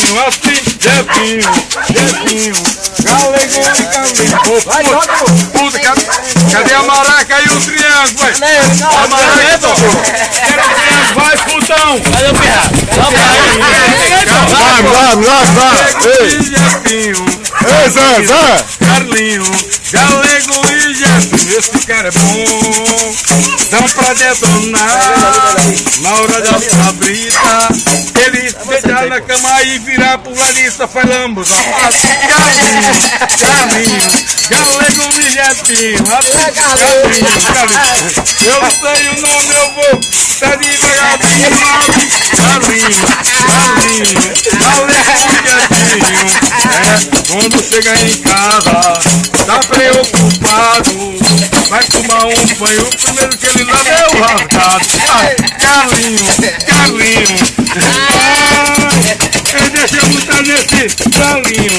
Jefinho, assim, Jefinho, galego e Carlinho. Vai, joga! Puta, cadê a maraca e o triângulo, vai? A maraca, vai, putão! Cadê o pirra? Vai! Jefinho, Ei, Zé! Carlinho, galego e Jefinho. Esse cara é bom, dá pra detonar. Na hora da sua brita, ele deitar na cama e virar pro Larissa, faz lambos. Carlinho, galego e Jefinho. Carlinho. Eu não tenho nome, eu vou tá devagarinho. Carlinho, galego e Jefinho. Quando chega em casa, tá preocupado. Vai tomar um banho, o primeiro que ele lava é o rasgado. Carlinho. Deixa eu botar nesse Carlinho.